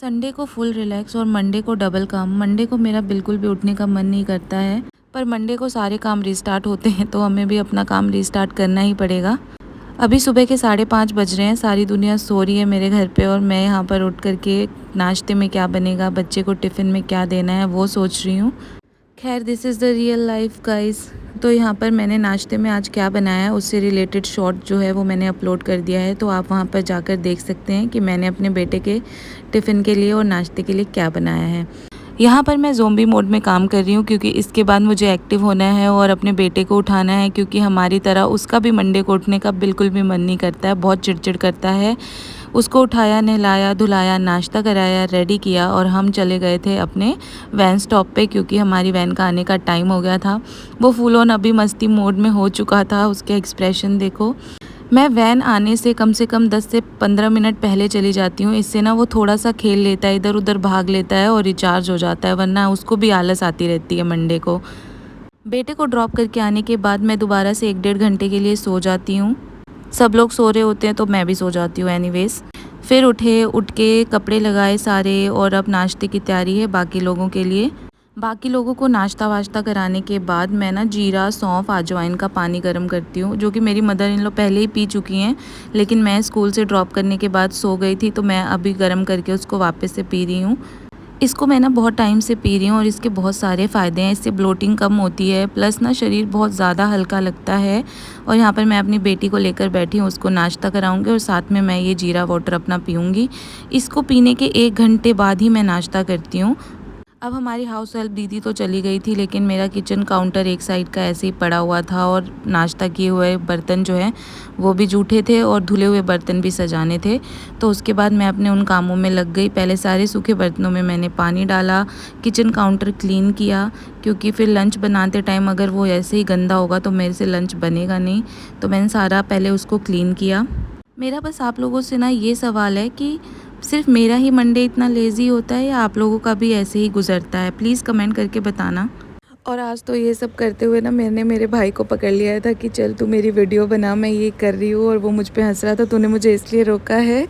Sunday को full relax और Monday को डबल काम। मंडे को मेरा बिल्कुल भी उठने का मन नहीं करता है, पर मंडे को सारे काम रीस्टार्ट होते हैं तो हमें भी अपना काम रीस्टार्ट करना ही पड़ेगा। अभी सुबह के 5:30 बज रहे हैं, सारी दुनिया सो रही है मेरे घर पे और मैं यहाँ पर उठ करके नाश्ते में क्या बनेगा, बच्चे को टिफ़िन में क्या देना है वो सोच रही हूँ। खैर this is the real life guys. तो यहाँ पर मैंने नाश्ते में आज क्या बनाया है उससे रिलेटेड शॉर्ट जो है वो मैंने अपलोड कर दिया है, तो आप वहाँ पर जाकर देख सकते हैं कि मैंने अपने बेटे के टिफ़िन के लिए और नाश्ते के लिए क्या बनाया है। यहाँ पर मैं ज़ोंबी मोड में काम कर रही हूँ क्योंकि इसके बाद मुझे एक्टिव होना है और अपने बेटे को उठाना है, क्योंकि हमारी तरह उसका भी मंडे को उठने का बिल्कुल भी मन नहीं करता है, बहुत चिड़चिड़ करता है। उसको उठाया, नहलाया धुलाया, नाश्ता कराया, रेडी किया और हम चले गए थे अपने वैन स्टॉप पे, क्योंकि हमारी वैन का आने का टाइम हो गया था। वो फुल ऑन अभी मस्ती मोड में हो चुका था, उसके एक्सप्रेशन देखो। मैं वैन आने से कम 10 से 15 मिनट पहले चली जाती हूँ, इससे ना वो थोड़ा सा खेल लेता है, इधर उधर भाग लेता है और रिचार्ज हो जाता है, वरना उसको भी आलस आती रहती है मंडे को। बेटे को ड्रॉप करके आने के बाद मैं दोबारा से 1-1.5 घंटे के लिए सो जाती हूँ। सब लोग सो रहे होते हैं तो मैं भी सो जाती हूँ एनीवेज। फिर उठ के कपड़े लगाए सारे और अब नाश्ते की तैयारी है बाकी लोगों के लिए। बाकी लोगों को नाश्ता वाश्ता कराने के बाद मैं ना जीरा, सौंफ, अजवाइन का पानी गर्म करती हूँ, जो कि मेरी मदर इन लोग पहले ही पी चुकी हैं, लेकिन मैं स्कूल से ड्रॉप करने के बाद सो गई थी तो मैं अभी गर्म करके उसको वापस से पी रही हूँ। इसको मैं ना बहुत टाइम से पी रही हूँ और इसके बहुत सारे फ़ायदे हैं। इससे ब्लोटिंग कम होती है, प्लस ना शरीर बहुत ज़्यादा हल्का लगता है। और यहाँ पर मैं अपनी बेटी को लेकर बैठी हूँ, उसको नाश्ता कराऊंगी और साथ में मैं ये जीरा वाटर अपना पीऊँगी। इसको पीने के 1 घंटे बाद ही मैं नाश्ता करती हूँ। अब हमारी हाउस हेल्प दीदी तो चली गई थी, लेकिन मेरा किचन काउंटर एक साइड का ऐसे ही पड़ा हुआ था और नाश्ता किए हुए बर्तन जो हैं वो भी जूठे थे और धुले हुए बर्तन भी सजाने थे। तो उसके बाद मैं अपने उन कामों में लग गई। पहले सारे सूखे बर्तनों में मैंने पानी डाला, किचन काउंटर क्लीन किया, क्योंकि फिर लंच बनाते टाइम अगर वो ऐसे ही गंदा होगा तो मेरे से लंच बनेगा नहीं। तो मैंने सारा पहले उसको क्लीन किया। मेरा बस आप लोगों से ना ये सवाल है कि सिर्फ मेरा ही मंडे इतना लेज़ी होता है या आप लोगों का भी ऐसे ही गुजरता है, प्लीज़ कमेंट करके बताना। और आज तो ये सब करते हुए ना मैंने मेरे भाई को पकड़ लिया था कि चल तू मेरी वीडियो बना, मैं ये कर रही हूँ, और वो मुझ पे हंस रहा था, तूने मुझे इसलिए रोका है।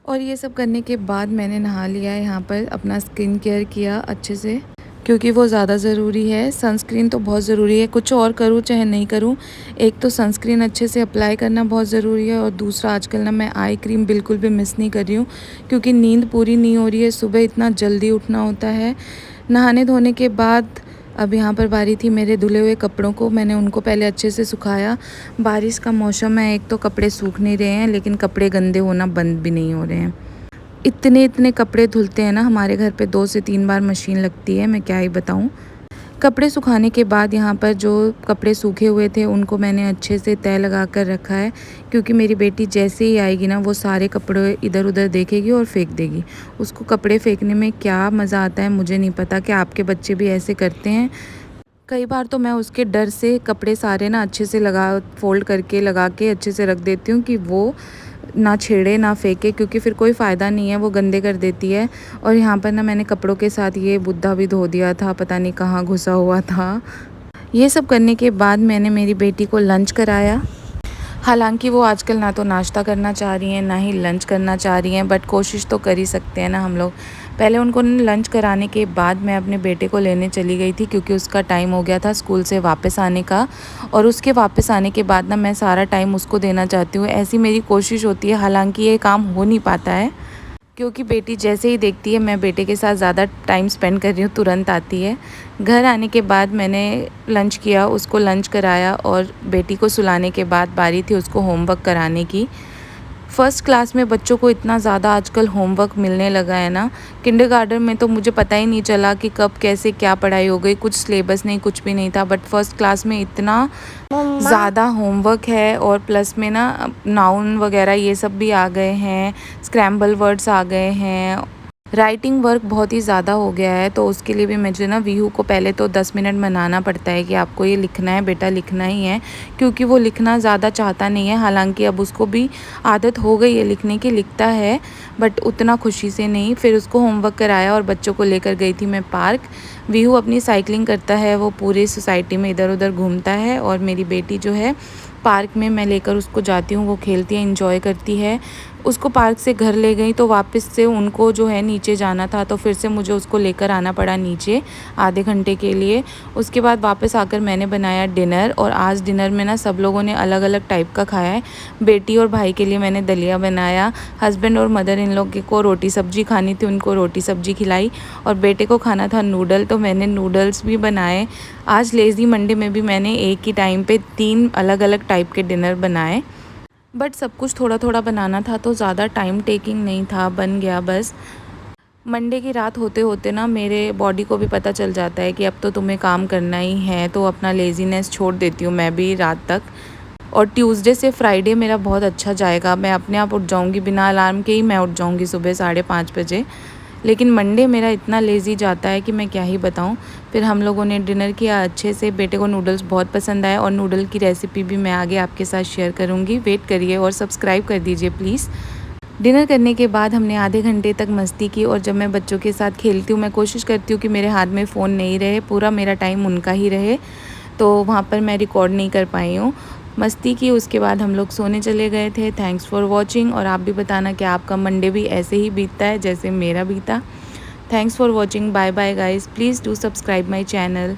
और ये सब करने के बाद मैंने नहा लिया है, यहाँ पर अपना स्किन केयर किया अच्छे से, क्योंकि वो ज़्यादा ज़रूरी है। सनस्क्रीन तो बहुत ज़रूरी है, कुछ और करूँ चाहे नहीं करूँ, एक तो सनस्क्रीन अच्छे से अप्लाई करना बहुत ज़रूरी है, और दूसरा आजकल ना मैं आई क्रीम बिल्कुल भी मिस नहीं कर रही हूँ, क्योंकि नींद पूरी नहीं हो रही है, सुबह इतना जल्दी उठना होता है। नहाने धोने के बाद अब यहाँ पर बारी थी मेरे धुले हुए कपड़ों को, मैंने उनको पहले अच्छे से सुखाया। बारिश का मौसम है, एक तो कपड़े सूख नहीं रहे हैं, लेकिन कपड़े गंदे होना बंद भी नहीं हो रहे हैं। इतने कपड़े धुलते हैं ना हमारे घर पे, 2 से 3 बार मशीन लगती है, मैं क्या ही बताऊँ। कपड़े सुखाने के बाद यहाँ पर जो कपड़े सूखे हुए थे उनको मैंने अच्छे से तह लगा कर रखा है, क्योंकि मेरी बेटी जैसे ही आएगी ना वो सारे कपड़े इधर उधर देखेगी और फेंक देगी। उसको कपड़े फेंकने में क्या मज़ा आता है मुझे नहीं पता कि आपके बच्चे भी ऐसे करते हैं। कई बार तो मैं उसके डर से कपड़े सारे ना अच्छे से फोल्ड करके लगा के अच्छे से रख देती हूँ कि वो ना छेड़े ना फेंके, क्योंकि फिर कोई फ़ायदा नहीं है, वो गंदे कर देती है। और यहाँ पर ना मैंने कपड़ों के साथ ये बुद्धा भी धो दिया था, पता नहीं कहाँ घुसा हुआ था। ये सब करने के बाद मैंने मेरी बेटी को लंच कराया। हालांकि वो आजकल ना तो नाश्ता करना चाह रही हैं ना ही लंच करना चाह रही हैं, बट कोशिश तो कर ही सकते हैं ना हम लोग। पहले उनको लंच कराने के बाद मैं अपने बेटे को लेने चली गई थी, क्योंकि उसका टाइम हो गया था स्कूल से वापस आने का, और उसके वापस आने के बाद ना मैं सारा टाइम उसको देना चाहती हूँ, ऐसी मेरी कोशिश होती है। हालांकि ये काम हो नहीं पाता है, क्योंकि बेटी जैसे ही देखती है मैं बेटे के साथ ज़्यादा टाइम स्पेंड कर रही हूँ तुरंत आती है। घर आने के बाद मैंने लंच किया, उसको लंच कराया, और बेटी को सुलाने के बाद बारी थी उसको होमवर्क कराने की। फर्स्ट क्लास में बच्चों को इतना ज़्यादा आजकल होमवर्क मिलने लगा है ना, किंडरगार्टन में तो मुझे पता ही नहीं चला कि कब कैसे क्या पढ़ाई हो गई, कुछ सिलेबस नहीं, कुछ भी नहीं था, बट फर्स्ट क्लास में इतना ज़्यादा होमवर्क है। और प्लस में ना नाउन वगैरह ये सब भी आ गए हैं, स्क्रैम्बल वर्ड्स आ गए हैं, राइटिंग वर्क बहुत ही ज़्यादा हो गया है। तो उसके लिए भी मुझे ना वीहू को पहले तो 10 मिनट मनाना पड़ता है कि आपको ये लिखना है बेटा, लिखना ही है, क्योंकि वो लिखना ज़्यादा चाहता नहीं है। हालांकि अब उसको भी आदत हो गई है लिखने की, लिखता है बट उतना खुशी से नहीं। फिर उसको होमवर्क कराया और बच्चों को लेकर गई थी मैं पार्क। वीहू अपनी साइकिलिंग करता है, वो पूरे सोसाइटी में इधर उधर घूमता है। और मेरी बेटी जो है पार्क में मैं लेकर उसको जाती हूँ, वो खेलती है, एंजॉय करती है। उसको पार्क से घर ले गई तो वापस से उनको जो है नीचे जाना था, तो फिर से मुझे उसको लेकर आना पड़ा नीचे आधे घंटे के लिए। उसके बाद वापस आकर मैंने बनाया डिनर, और आज डिनर में ना सब लोगों ने अलग अलग टाइप का खाया है। बेटी और भाई के लिए मैंने दलिया बनाया, हस्बैंड और मदर इन लोग को रोटी सब्जी खानी थी, उनको रोटी सब्जी खिलाई, और बेटे को खाना था नूडल, तो मैंने नूडल्स भी बनाए। आज लेज़ी मंडे में भी मैंने एक ही टाइम पे 3 अलग अलग टाइप के डिनर बनाए, बट सब कुछ थोड़ा थोड़ा बनाना था तो ज़्यादा टाइम टेकिंग नहीं था, बन गया बस। मंडे की रात होते होते ना मेरे बॉडी को भी पता चल जाता है कि अब तो तुम्हें काम करना ही है, तो अपना लेज़ीनेस छोड़ देती हूँ मैं भी रात तक। और ट्यूसडे से फ्राइडे मेरा बहुत अच्छा जाएगा, मैं अपने आप उठ जाऊँगी, बिना अलार्म के ही मैं उठ जाऊँगी सुबह 5:30 बजे। लेकिन मंडे मेरा इतना लेज़ी जाता है कि मैं क्या ही बताऊँ। फिर हम लोगों ने डिनर किया अच्छे से, बेटे को नूडल्स बहुत पसंद आए, और नूडल की रेसिपी भी मैं आगे आपके साथ शेयर करूँगी। वेट करिए और सब्सक्राइब कर दीजिए प्लीज़। डिनर करने के बाद हमने आधे घंटे तक मस्ती की, और जब मैं बच्चों के साथ खेलती हूँ मैं कोशिश करती हूँ कि मेरे हाथ में फ़ोन नहीं रहे, पूरा मेरा टाइम उनका ही रहे, तो वहाँ पर मैं रिकॉर्ड नहीं कर पाई हूँ। मस्ती की, उसके बाद हम लोग सोने चले गए थे। थैंक्स फॉर वॉचिंग, और आप भी बताना कि आपका मंडे भी ऐसे ही बीतता है जैसे मेरा बीता। Thanks for watching, bye bye guys, please do subscribe my channel.